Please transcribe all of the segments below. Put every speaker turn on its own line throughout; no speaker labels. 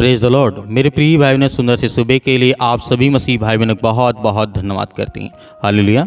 Praise the Lord. मेरे प्रिय भाई बहनों, सुंदर से सुबह के लिए आप सभी मसीह भाई बहनों को बहुत बहुत धन्यवाद करते हैं। हालेलुया।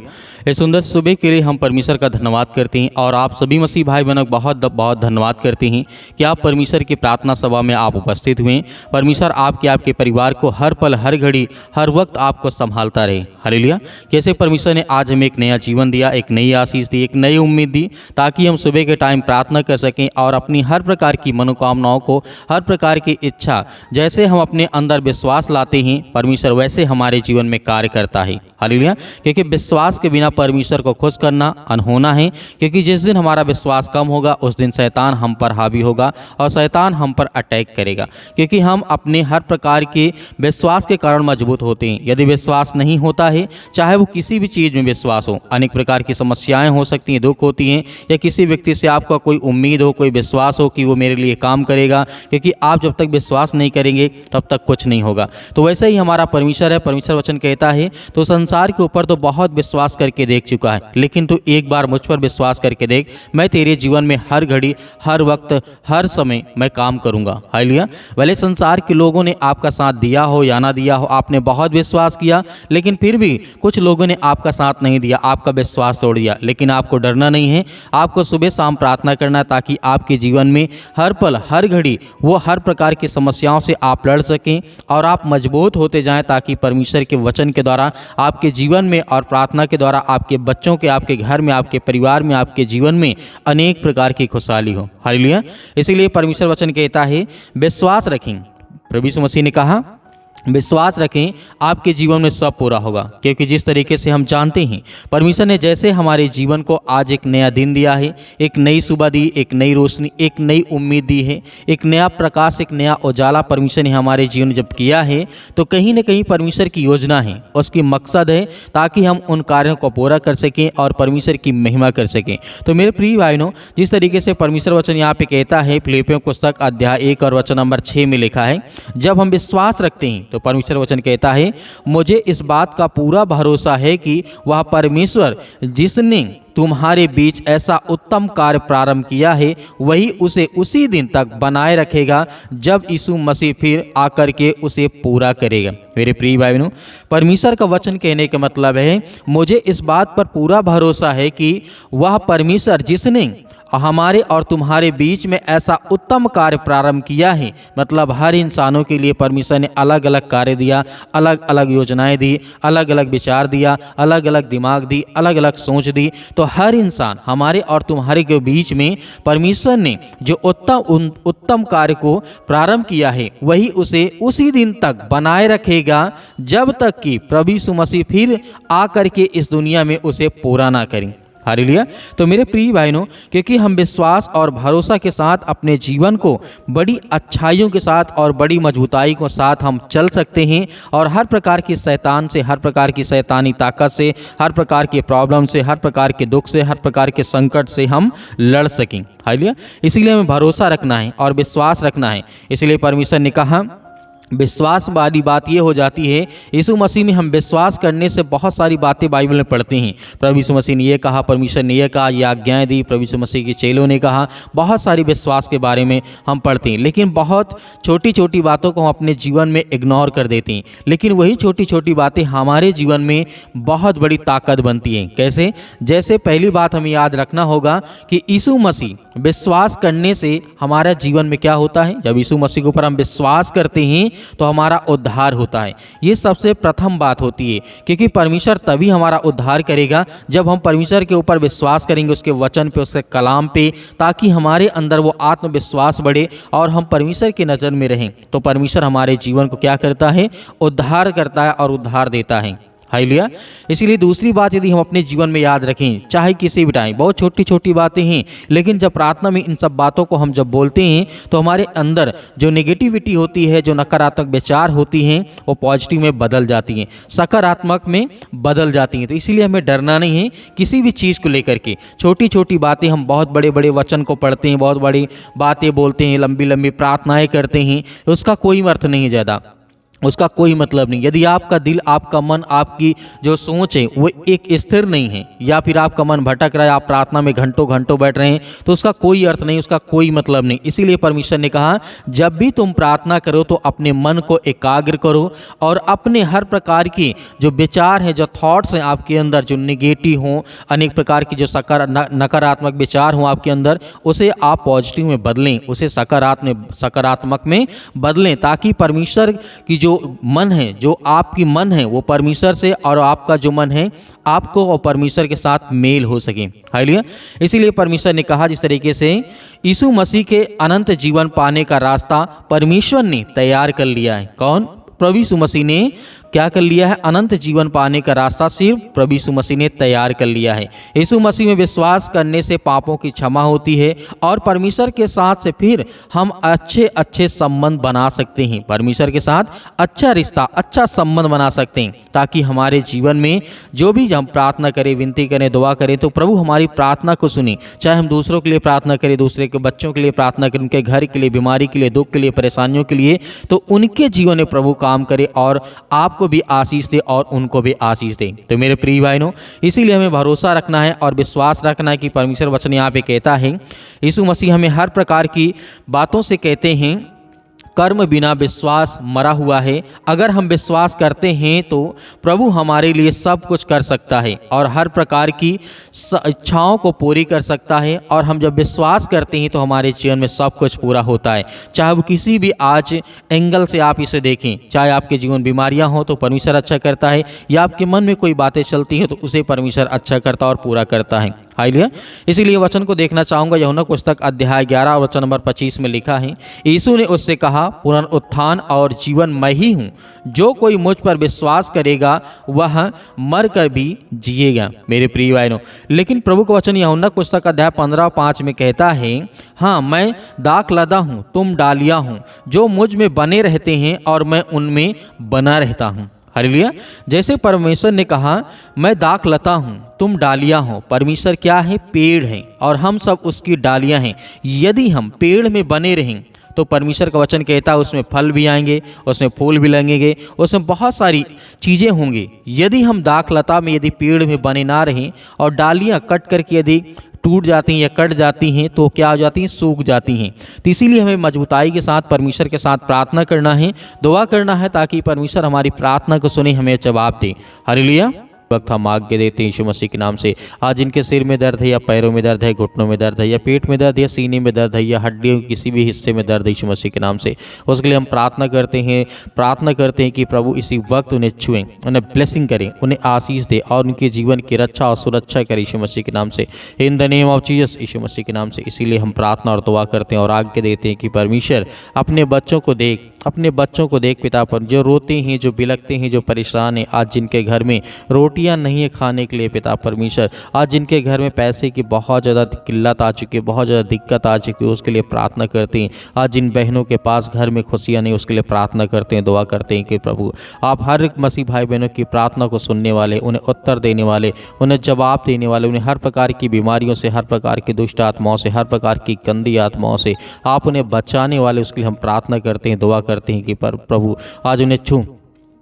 इस सुंदर सुबह के लिए हम परमेश्वर का धन्यवाद करते हैं और आप सभी मसीह भाई बहनों को बहुत बहुत धन्यवाद करते हैं कि आप परमेश्वर की प्रार्थना सभा में आप उपस्थित हुए। परमेश्वर आपके परिवार को हर पल हर घड़ी हर वक्त आपको संभालता रहे। हालेलुया। कैसे परमेश्वर ने आज हमें एक नया जीवन दिया, एक नई आशीष दी, एक नई उम्मीद दी, ताकि हम सुबह के टाइम प्रार्थना कर सकें और अपनी हर प्रकार की मनोकामनाओं को, हर प्रकार की इच्छा, जैसे हम अपने अंदर विश्वास लाते हैं परमेश्वर वैसे हमारे जीवन में कार्य करता है। हालेलुया। क्योंकि विश्वास के बिना परमेश्वर को खुश करना अनहोना है। क्योंकि जिस दिन हमारा विश्वास कम होगा उस दिन शैतान हम पर हावी होगा और शैतान हम पर अटैक करेगा। क्योंकि हम अपने हर प्रकार के विश्वास के कारण मजबूत होते हैं। यदि विश्वास नहीं होता है, चाहे वो किसी भी चीज़ में विश्वास हो, अनेक प्रकार की समस्याएं हो सकती हैं, दुख होती हैं, या किसी व्यक्ति से आपका कोई उम्मीद हो, कोई विश्वास हो कि वो मेरे लिए काम करेगा, क्योंकि आप जब तक विश्वास नहीं करेंगे तब तक कुछ नहीं होगा। तो वैसे ही हमारा परमेश्वर है। परमेश्वर वचन कहता है तो संसार के ऊपर तो बहुत विश्वास करके देख चुका है, लेकिन तू एक बार मुझ पर विश्वास करके देख, मैं तेरे जीवन में हर घड़ी हर वक्त हर समय मैं काम करूंगा। हालेलुया। भले संसार के लोगों ने आपका साथ दिया हो या ना दिया हो, आपने बहुत विश्वास किया, लेकिन फिर भी कुछ लोगों ने आपका साथ नहीं दिया, आपका विश्वास तोड़ दिया। लेकिन आपको डरना नहीं है, आपको सुबह शाम प्रार्थना करना है, ताकि आपके जीवन में हर पल हर घड़ी वो हर प्रकार की समस्याओं से आप लड़ सकें और आप मजबूत होते जाएं, ताकि परमेश्वर के वचन के द्वारा आपके जीवन में और प्रार्थना के द्वारा आपके बच्चों के, आपके घर में, आपके परिवार में, आपके जीवन में अनेक प्रकार की खुशहाली हो। हालेलुया। इसीलिए परमेश्वर वचन कहता है विश्वास रखें। प्रभु यीशु मसीह ने कहा विश्वास रखें, आपके जीवन में सब पूरा होगा। क्योंकि जिस तरीके से हम जानते हैं परमेश्वर ने जैसे हमारे जीवन को आज एक नया दिन दिया है, एक नई सुबह दी, एक नई रोशनी, एक नई उम्मीद दी है, एक नया प्रकाश, एक नया उजाला परमेश्वर ने हमारे जीवन में जब किया है, तो कहीं न कहीं परमेश्वर की योजना है, उसकी मकसद है, ताकि हम उन कार्यों को पूरा कर सकें और परमेश्वर की महिमा कर सकें। तो मेरे प्रिय भाइयों, जिस तरीके से परमेश्वर वचन यहाँ पे कहता है, फिलिप्पियों पुस्तक अध्याय 1 और वचन नंबर 6 में लिखा है, जब हम विश्वास रखते हैं तो परमेश्वर वचन कहता है मुझे इस बात का पूरा भरोसा है कि वह परमेश्वर जिसने तुम्हारे बीच ऐसा उत्तम कार्य प्रारंभ किया है वही उसे उसी दिन तक बनाए रखेगा जब यीशु मसीह फिर आकर के उसे पूरा करेगा। मेरे प्रिय भाई बहनों, परमेश्वर का वचन कहने का मतलब है मुझे इस बात पर पूरा भरोसा है कि वह परमेश्वर जिसने हमारे और तुम्हारे बीच में ऐसा उत्तम कार्य प्रारंभ किया है, मतलब हर इंसानों के लिए परमेश्वर ने अलग अलग कार्य दिया, अलग अलग योजनाएं दी, अलग अलग विचार दिया, अलग अलग दिमाग दी, अलग अलग सोच दी। तो हर इंसान हमारे और तुम्हारे के बीच में परमेश्वर ने जो उत्तम कार्य को प्रारंभ किया है वही उसे उसी दिन तक बनाए रखेगा जब तक कि प्रभु यीशु मसीह फिर आकर के इस दुनिया में उसे पूरा ना करें। हालेलुया। तो मेरे प्रिय भाइयों, क्योंकि हम विश्वास और भरोसा के साथ अपने जीवन को बड़ी अच्छाइयों के साथ और बड़ी मजबूताई के साथ हम चल सकते हैं और हर प्रकार की शैतान से, हर प्रकार की शैतानी ताकत से, हर प्रकार के प्रॉब्लम से, हर प्रकार के दुख से, हर प्रकार के संकट से हम लड़ सकें। हालेलुया। इसीलिए हमें भरोसा रखना है और विश्वास रखना है। इसलिए परमेश्वर ने कहा विश्वास वाली बात ये हो जाती है, यीशु मसीह में हम विश्वास करने से बहुत सारी बातें बाइबल में पढ़ते हैं। प्रभु यीशु मसीह ने ये कहा, परमेश्वर ने ये कहा, ये आज्ञाएं दी, प्रभु यीशु मसीह के चेलों ने कहा, बहुत सारी विश्वास के बारे में हम पढ़ते हैं। लेकिन बहुत छोटी छोटी बातों को हम अपने जीवन में इग्नोर कर देते हैं। लेकिन वही छोटी छोटी बातें हमारे जीवन में बहुत बड़ी ताकत बनती हैं। कैसे? जैसे पहली बात हमें याद रखना होगा कि यीशु मसीह विश्वास करने से हमारा जीवन में क्या होता है। जब यीशु मसीह के ऊपर हम विश्वास करते हैं तो हमारा उद्धार होता है। ये सबसे प्रथम बात होती है, क्योंकि परमेश्वर तभी हमारा उद्धार करेगा जब हम परमेश्वर के ऊपर विश्वास करेंगे, उसके वचन पे, उसके कलाम पे, ताकि हमारे अंदर वो आत्मविश्वास बढ़े और हम परमेश्वर की नज़र में रहें। तो परमेश्वर हमारे जीवन को क्या करता है? उद्धार करता है और उद्धार देता है। हालेलुया। इसीलिए दूसरी बात यदि हम अपने जीवन में याद रखें, चाहे किसी भी टाइम, बहुत छोटी छोटी बातें हैं, लेकिन जब प्रार्थना में इन सब बातों को हम जब बोलते हैं तो हमारे अंदर जो नेगेटिविटी होती है, जो नकारात्मक विचार होती हैं, वो पॉजिटिव में बदल जाती हैं, सकारात्मक में बदल जाती हैं। तो इसीलिए हमें डरना नहीं है किसी भी चीज़ को लेकर के। छोटी छोटी बातें, हम बहुत बड़े बड़े वचन को पढ़ते हैं, बहुत बड़ी बातें बोलते हैं, लंबी लंबी प्रार्थनाएँ करते हैं, उसका कोई अर्थ नहीं ज़्यादा। उसका कोई मतलब नहीं। यदि आपका दिल, आपका मन, आपकी जो सोच है वो एक स्थिर नहीं है, या फिर आपका मन भटक रहा है, आप प्रार्थना में घंटों घंटों बैठ रहे हैं, तो उसका कोई अर्थ नहीं, उसका कोई मतलब नहीं। इसीलिए परमेश्वर ने कहा जब भी तुम प्रार्थना करो तो अपने मन को एकाग्र करो और अपने हर प्रकार की जो विचार हैं, जो थॉट्स हैं आपके अंदर, जो नेगेटिव हों, अनेक प्रकार की जो नकारात्मक विचार हों आपके अंदर, उसे आप पॉजिटिव में बदलें, उसे सकारात्मक में बदलें, ताकि परमेश्वर की जो मन है, जो आपकी मन है, वो परमेश्वर से, और आपका जो मन है आपको और परमेश्वर के साथ मेल हो सके। हालेलुया। इसीलिए परमेश्वर ने कहा जिस तरीके से यीशु मसीह के अनंत जीवन पाने का रास्ता परमेश्वर ने तैयार कर लिया है। कौन? प्रभु यीशु मसीह ने क्या कर लिया है? अनंत जीवन पाने का रास्ता सिर्फ प्रभु यीशु मसीह ने तैयार कर लिया है। यीशु मसीह में विश्वास करने से पापों की क्षमा होती है और परमेश्वर के साथ से फिर हम अच्छे अच्छे संबंध बना सकते हैं, परमेश्वर के साथ अच्छा रिश्ता, अच्छा संबंध बना सकते हैं, ताकि हमारे जीवन में जो भी हम प्रार्थना करें, विनती करें, दुआ करें, तो प्रभु हमारी प्रार्थना को सुने। चाहे हम दूसरों के लिए प्रार्थना करें, दूसरे के बच्चों के लिए प्रार्थना करें, उनके घर के लिए, बीमारी के लिए, दुख के लिए, परेशानियों के लिए, तो उनके जीवन में प्रभु काम करे और आपको भी आशीष दे और उनको भी आशीष दे। तो मेरे प्रिय भाइयों, इसीलिए हमें भरोसा रखना है और विश्वास रखना है कि परमेश्वर वचन यहाँ पे कहता है, यीशु मसीह हमें हर प्रकार की बातों से कहते हैं कर्म बिना विश्वास मरा हुआ है। अगर हम विश्वास करते हैं तो प्रभु हमारे लिए सब कुछ कर सकता है और हर प्रकार की इच्छाओं को पूरी कर सकता है। और हम जब विश्वास करते हैं तो हमारे जीवन में सब कुछ पूरा होता है। चाहे वो किसी भी आज एंगल से आप इसे देखें, चाहे आपके जीवन बीमारियां हो तो परमेश्वर अच्छा करता है, या आपके मन में कोई बातें चलती हैं तो उसे परमेश्वर अच्छा करता और पूरा करता है। हालेलुया। इसीलिए वचन को देखना चाहूँगा। यूहन्ना पुस्तक अध्याय 11 वचन नंबर 25 में लिखा है, यीशु ने उससे कहा, पुनरुत्थान और जीवन मैं ही हूँ, जो कोई मुझ पर विश्वास करेगा वह मर कर भी जिएगा। मेरे प्रिय भाइयों, लेकिन प्रभु का वचन यूहन्ना पुस्तक अध्याय 15:5 में कहता है, हाँ मैं दाख लदा हूँ, तुम डालियाँ हूँ, जो मुझ में बने रहते हैं और मैं उनमें बना रहता हूँ। हालेलुया। जैसे परमेश्वर ने कहा मैं दाख लता हूँ, तुम डालियाँ हो। परमेश्वर क्या है? पेड़ है और हम सब उसकी डालियाँ हैं। यदि हम पेड़ में बने रहें तो परमेश्वर का वचन कहता है उसमें फल भी आएंगे, उसमें फूल भी लगेंगे, उसमें बहुत सारी चीज़ें होंगी। यदि हम दाख लता में, यदि पेड़ में बने ना रहें और डालियाँ कट करके यदि टूट जाती हैं या कट जाती हैं तो क्या हो जाती हैं? सूख जाती हैं। तो इसीलिए हमें मजबूताई के साथ परमेश्वर के साथ प्रार्थना करना है, दुआ करना है, ताकि परमेश्वर हमारी प्रार्थना को सुने, हमें जवाब दे। हालेलुया। वक्त हम आज्ञा देते हैं यीशु मसीह के नाम से। आज जिनके सिर में दर्द है, या पैरों में दर्द है, घुटनों में दर्द है, या पेट में दर्द है, या सीने में दर्द है, या हड्डियों के किसी भी हिस्से में दर्द है, यीशु मसीह के नाम से उसके लिए हम प्रार्थना करते हैं कि प्रभु इसी वक्त उन्हें छुएं, उन्हें ब्लेसिंग करें, उन्हें आशीष दे और उनके जीवन की रक्षा और सुरक्षा करें यीशु मसीह के नाम से, in the name of Jesus, Yeshu Masih के नाम से। इसीलिए हम प्रार्थना और दुआ करते हैं और आज्ञा देते हैं कि परमेश्वर अपने बच्चों को देख, अपने बच्चों को देख पिता, पर जो रोते हैं, जो बिलखते हैं, जो परेशान हैं, आज जिनके घर में रोटियां नहीं है खाने के लिए पिता परमेश्वर, आज जिनके घर में पैसे की बहुत ज़्यादा किल्लत आ चुकी है, बहुत ज़्यादा दिक्कत आ चुकी है, उसके लिए प्रार्थना करते हैं। आज जिन बहनों के पास घर में खुशियाँ नहीं, उसके लिए प्रार्थना करते हैं, दुआ करते हैं कि प्रभु आप हर एक मसीह भाई बहनों की प्रार्थना को सुनने वाले, उन्हें उत्तर देने वाले, उन्हें जवाब देने वाले, उन्हें हर प्रकार की बीमारियों से, हर प्रकार की दुष्ट आत्माओं से, हर प्रकार की गंदी आत्माओं से आप उन्हें बचाने वाले, उसके लिए हम प्रार्थना करते हैं, दुआ करते हैं कि प्रभु आज उन्हें छू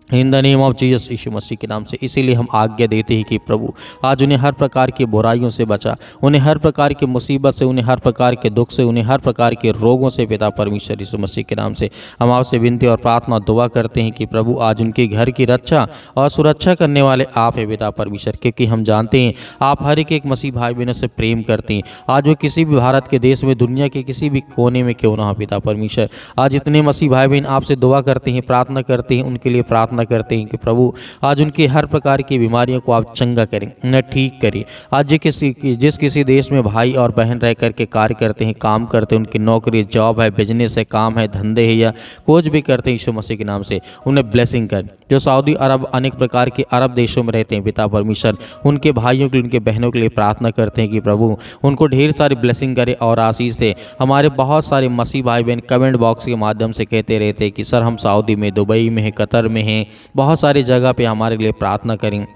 in the name of Jesus, Yeshu Masih के नाम से। इसीलिए हम आज्ञा देते हैं कि प्रभु आज उन्हें हर प्रकार की बुराइयों से बचा, उन्हें हर प्रकार की मुसीबत से, उन्हें हर प्रकार के दुख से, उन्हें हर प्रकार के रोगों से पिता परमेश्वर यीशु मसीह के नाम से हम आपसे विनती और प्रार्थना दुआ करते हैं कि प्रभु आज उनके घर की रक्षा और सुरक्षा करने वाले आप हैं पिता परमेश्वर, क्योंकि हम जानते हैं आप हर एक मसीह भाई बहनों से प्रेम करते हैं। आज वो किसी भी भारत के देश में, दुनिया के किसी भी कोने में क्यों ना हो पिता परमेश्वर, आज इतने मसीह भाई बहन आपसे दुआ करते हैं, प्रार्थना करते हैं, उनके लिए प्रार्थना करते हैं कि प्रभु आज उनकी हर प्रकार की बीमारियों को आप चंगा करें, उन्हें ठीक करें। आज जिस किसी देश में भाई और बहन रह करके कार्य करते हैं, काम करते हैं, उनकी नौकरी, जॉब है, बिजनेस है, काम है, धंधे है, या कुछ भी करते हैं, यीशु मसीह के नाम से उन्हें ब्लेसिंग कर। जो सऊदी अरब, अनेक प्रकार के अरब देशों में रहते हैं पिता परमेश्वर, उनके भाइयों के लिए, उनके बहनों के लिए प्रार्थना करते हैं कि प्रभु उनको ढेर सारी ब्लेसिंग करे और आशीष दे। हमारे बहुत सारे मसीह भाई बहन कमेंट बॉक्स के माध्यम से कहते रहते हैं कि सर हम सऊदी में, दुबई में हैं, कतर में हैं, बहुत सारी जगह पे हमारे लिए प्रार्थना करें।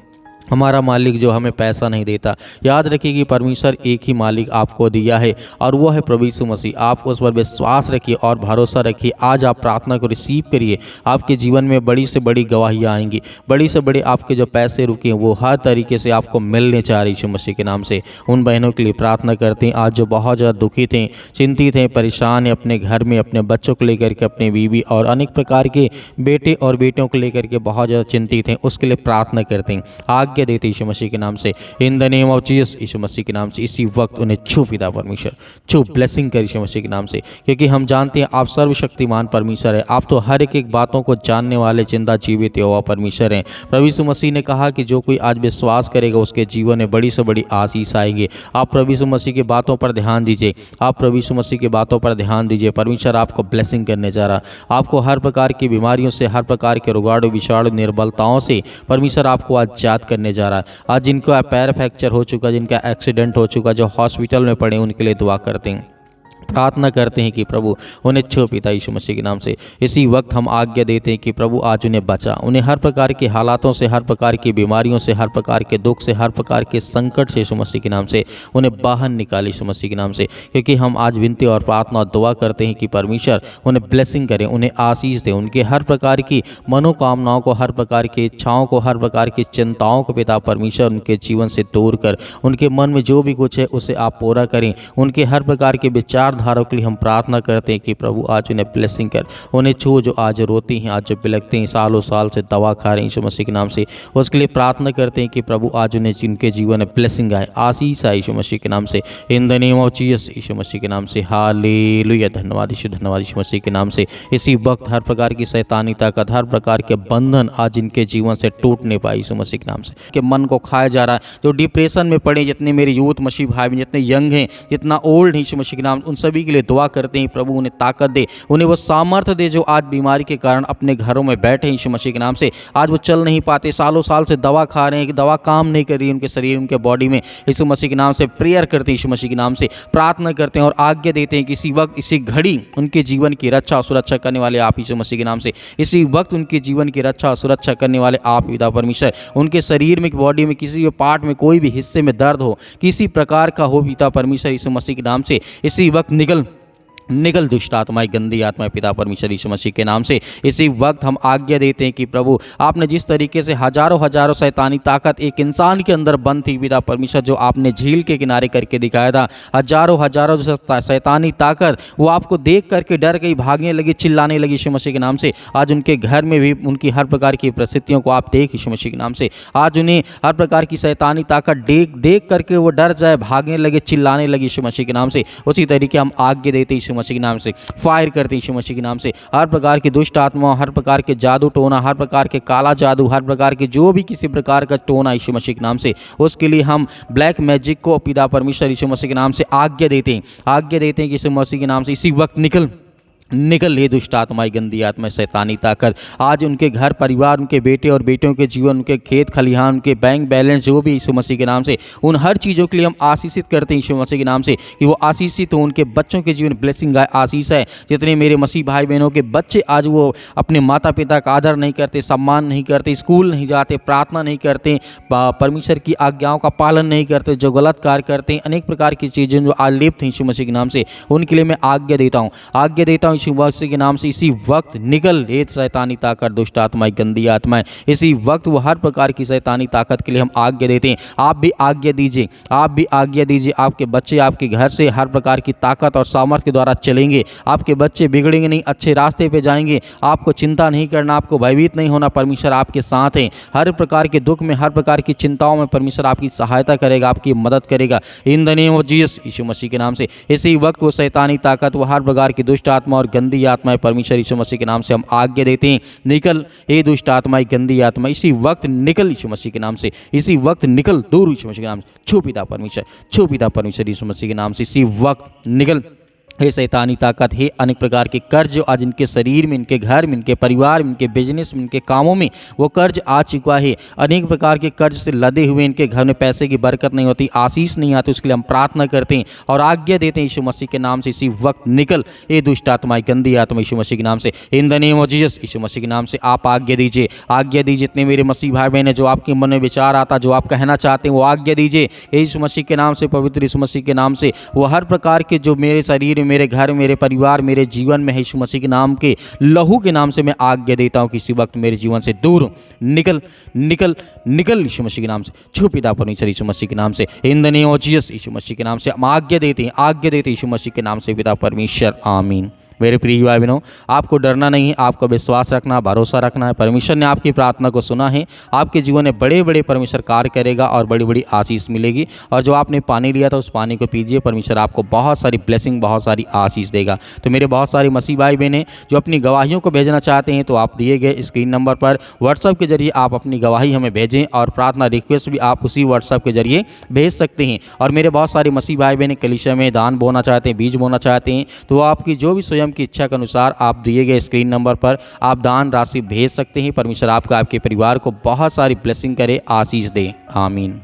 हमारा मालिक जो हमें पैसा नहीं देता। याद रखिए कि परमेश्वर एक ही मालिक आपको दिया है और वो है प्रभु यीशु मसीह। आप उस पर विश्वास रखिए और भरोसा रखिए। आज आप प्रार्थना को रिसीव करिए, आपके जीवन में बड़ी से बड़ी गवाहियाँ आएंगी। बड़ी से बड़ी आपके जो पैसे रुके हैं वो हर तरीके से आपको मिलने चाह रहे यीशु मसीह के नाम से। उन बहनों के लिए प्रार्थना करते हैं आज जो बहुत ज़्यादा दुखी थे, चिंतित हैं, परेशान हैं, अपने घर में अपने बच्चों को लेकर के, अपने बीवी और अनेक प्रकार के बेटे और बेटियों को लेकर के बहुत ज़्यादा चिंतित हैं, उसके लिए प्रार्थना करते हैं। आज्ञा देते यीशु मसीह के नाम से, in the name of Jesus, Yeshu Masih के नाम से इसी वक्त उन्हें छू पिता परमेश्वर, छू ब्लेसिंग कर यीशु मसीह के नाम से, क्योंकि हम जानते हैं आप सर्वशक्तिमान परमेश्वर है। आप तो हर एक बातों को जानने वाले जिंदा जीवित यहोवा परमेश्वर हैं। प्रभु यीशु मसीह ने कहा कि जो कोई आज विश्वास करेगा उसके जीवन में बड़ी से बड़ी आशीष आएंगे। आप प्रभु यीशु मसीह की बातों पर ध्यान दीजिए, आप प्रभु यीशु मसीह की बातों पर ध्यान दीजिए। परमेश्वर आपको ब्लेसिंग करने जा रहा, आपको हर प्रकार की बीमारियों से, हर प्रकार के रोगाणु विषाणु निर्बलताओं से परमेश्वर आपको आजाद करने जा रहा है। आज जिनका पैर फ्रैक्चर हो चुका, जिनका एक्सीडेंट हो चुका, जो हॉस्पिटल में पड़े, उनके लिए दुआ करते हैं, प्रार्थना करते हैं कि प्रभु उन्हें छू पिता यीशु मसीह के नाम से। इसी वक्त हम आज्ञा देते हैं कि प्रभु आज उन्हें बचा, उन्हें हर प्रकार के हालातों से, हर प्रकार की बीमारियों से, हर प्रकार के दुख से, हर प्रकार के संकट से यीशु मसीह के नाम से उन्हें बाहर निकाले यीशु मसीह के नाम से। क्योंकि हम आज विनती और प्रार्थना और दुआ करते हैं कि परमेश्वर उन्हें ब्लेसिंग करें, उन्हें आशीष दें, उनके हर प्रकार की मनोकामनाओं को, हर प्रकार की इच्छाओं को, हर प्रकार की चिंताओं को पिता परमेश्वर उनके जीवन से दूर कर, उनके मन में जो भी कुछ है उसे आप पूरा करें। उनके हर प्रकार के विचारधाराओं के लिए हम प्रार्थना करते हैं कि प्रभु आज उन्हें ब्लेसिंग कर, उन्हें छू, जो आज रोती हैं, आज जो बिलखते हैं, सालों साल से दवा खा रहे हैं यीशु मसीह के नाम से, उसके लिए प्रार्थना करते हैं कि प्रभु आज उन्हें उनके जीवन में ब्लेसिंग आए, आशीष आए यीशु मसीह के नाम से, in the name of Jesus, Yeshu Masih के नाम से। हालेलुया, धन्यवाद यीशु मसीह के नाम से। इसी वक्त हर प्रकार की शैतानी ताकत, हर प्रकार के बंधन आज इनके जीवन से टूटने पाए यीशु मसीह के नाम से। कि मन को खाया जा रहा है, जो डिप्रेशन में पड़े, जितने मेरे यूथ मसीह भाई जितने यंग हैं, जितना ओल्ड है यीशु मसीह के नाम, उन सभी के लिए दुआ करते हैं प्रभु उन्हें ताकत दे, उन्हें वो सामर्थ्य दे जो आज बीमारी के कारण अपने घरों में बैठे यीशु मसीह के नाम से। आज वो चल नहीं पाते, सालों साल से दवा खा रहे हैं, दवा काम नहीं कर रही उनके शरीर, उनके बॉडी में। यीशु मसीह के नाम से प्रेयर करते हैं, यीशु मसीह के नाम से प्रार्थना करते हैं और आज्ञा देते हैं कि इसी वक्त, इसी घड़ी उनके जीवन की रक्षा और सुरक्षा करने वाले आप यीशु मसीह के नाम से। इसी वक्त उनके जीवन की रक्षा और सुरक्षा करने वाले आप पिता परमेश्वर। उनके शरीर में, बॉडी में, किसी भी पार्ट में, कोई भी हिस्से में दर्द हो, किसी प्रकार का हो पिता परमेश्वर, यीशु मसीह के नाम से इसी वक्त निकल दुष्ट आत्माएं, गंदी आत्माएं पिता परमेश्वर यीशु मसीह के नाम से। इसी वक्त हम आज्ञा देते हैं कि प्रभु आपने जिस तरीके से हजारों शैतानी ताकत एक इंसान के अंदर बंद थी पिता परमेश्वर, जो आपने झील के किनारे करके दिखाया था, हजारों शैतानी ताकत वो आपको देख करके डर गई, भागने लगी, चिल्लाने लगी यीशु मसीह के नाम से। आज उनके घर में भी उनकी हर प्रकार की परिस्थितियों को आप देख यीशु मसीह के नाम से। आज उन्हें हर प्रकार की शैतानी ताकत देख करके वो डर जाए, भागने लगे, चिल्लाने लगी यीशु मसीह के नाम से। उसी तरीके हम आज्ञा देते यीशु मसीह के नाम से, फायर करते यीशु मसीह के नाम से। हर प्रकार की दुष्ट आत्मा, हर प्रकार के जादू टोना, हर प्रकार के काला जादू, हर प्रकार के जो भी किसी प्रकार का टोना यीशु मसीह के नाम से, उसके लिए हम ब्लैक मैजिक को पिता परमेश्वर यीशु मसीह के नाम से आज्ञा देते हैं कि यीशु मसीह के नाम से इसी वक्त निकल ये दुष्ट आत्माएं, गंदी आत्माएं, शैतानी ताकत आज उनके घर परिवार, उनके बेटे और बेटियों के जीवन, उनके खेत खलिहान, उनके बैंक बैलेंस, जो भी यीशु मसीह के नाम से, उन हर चीज़ों के लिए हम आशीषित करते हैं यीशु मसीह के नाम से कि वो आशीषित हो, उनके बच्चों के जीवन ब्लेसिंग आए, आशीष है। जितने मेरे मसीह भाई बहनों के बच्चे आज वो अपने माता पिता का आदर नहीं करते, सम्मान नहीं करते, स्कूल नहीं जाते, प्रार्थना नहीं करते, परमेश्वर की आज्ञाओं का पालन नहीं करते, जो गलत कार्य करते हैं, अनेक प्रकार की चीज़ें जो आलिप्त हैं यीशु मसीह के नाम से, उनके लिए मैं आज्ञा देता हूँ यीशु मसीह के नाम से। इसी वक्त निकल ये शैतानी ताकत, दुष्ट आत्माएं, गंदी आत्माएं, इसी वक्त वो हर प्रकार की शैतानी ताकत के लिए हम आज्ञा देते हैं। आप भी आज्ञा दीजिए, आपके बच्चे आपके घर से हर प्रकार की ताकत और सामर्थ्य के द्वारा चलेंगे। आपके बच्चे बिगड़ेंगे नहीं, अच्छे रास्ते पे जाएंगे। आपको चिंता नहीं करना, आपको भयभीत नहीं होना, परमेश्वर आपके साथ है। हर प्रकार के दुख में, हर प्रकार की चिंताओं में परमेश्वर आपकी सहायता करेगा, आपकी मदद करेगा, in the name of Jesus, Yeshu Masih के नाम से। इसी वक्त वो शैतानी ताकत, वो हर प्रकार की दुष्ट आत्मा और गंदी आत्माएं परमेश्वर यीशु मसीह के नाम से हम आज्ञा देते हैं, निकल ये दुष्ट आत्माएं, गंदी आत्मा, इसी वक्त निकल यीशु मसीह के नाम से। इसी वक्त निकल दूर यीशु मसीह के नाम से। छू पिता परमेश्वर यीशु मसीह के नाम से, इसी वक्त हे शैतानी ताकत, हे अनेक प्रकार के कर्ज जो आज इनके शरीर में, इनके घर में, इनके परिवार में, इनके बिजनेस में, इनके कामों में वो कर्ज आ चुका है। अनेक प्रकार के कर्ज से लदे हुए इनके घर में पैसे की बरकत नहीं होती, आशीष नहीं आती, उसके लिए हम प्रार्थना करते हैं और आज्ञा देते हैं यीशु मसीह के नाम से इसी वक्त निकल, ये दुष्ट आत्मा, गंदी आत्मा यीशु मसीह के नाम से, in the name of Jesus, Yeshu Masih के नाम से आप आज्ञा दीजिए, आज्ञा दीजिए। जितने मेरे मसीह भाई बहन हैं, जो आपके मन में विचार आता, जो आप कहना चाहते हैं, वो आज्ञा दीजिए यीशु मसीह के नाम से, पवित्र यीशु मसीह के नाम से। वो हर प्रकार के जो मेरे शरीर, मेरे घर, मेरे परिवार, मेरे जीवन में है, यीशु मसीह के नाम के लहू के नाम से मैं आज्ञा देता हूं, किसी वक्त मेरे जीवन से दूर निकल निकल निकल यीशु मसीह के नाम से। छू पिता परमेश्वर यीशु मसीह के नाम से, in the name of Jesus, Yeshu Masih के नाम से हम आज्ञा देते हैं, आज्ञा देते हैं यीशु मसीह के नाम से पिता परमेश्वर, आमीन। मेरे प्रिय भाई बहनों, आपको डरना नहीं है, आपको विश्वास रखना, भरोसा रखना है। परमेश्वर ने आपकी प्रार्थना को सुना है, आपके जीवन में बड़े बड़े परमेश्वर कार्य करेगा और बड़ी बड़ी आशीष मिलेगी। और जो आपने पानी लिया था उस पानी को पीजिए, परमेश्वर आपको बहुत सारी ब्लेसिंग, बहुत सारी आशीष देगा। तो मेरे बहुत सारे मसीह भाई बहन जो अपनी गवाहियों को भेजना चाहते हैं, तो आप दिए गए स्क्रीन नंबर पर व्हाट्सएप के जरिए आप अपनी गवाही हमें भेजें और प्रार्थना रिक्वेस्ट भी आप उसी व्हाट्सएप के जरिए भेज सकते हैं। और मेरे बहुत सारे मसीह भाई बहन कलीसिया में दान बोना चाहते हैं, बीज बोना चाहते हैं, तो आपकी जो भी स्वयं की इच्छा के अनुसार आप दिए गए स्क्रीन नंबर पर आप दान राशि भेज सकते हैं। परमेश्वर आपका, आपके परिवार को बहुत सारी ब्लेसिंग करे, आशीष दे, आमीन।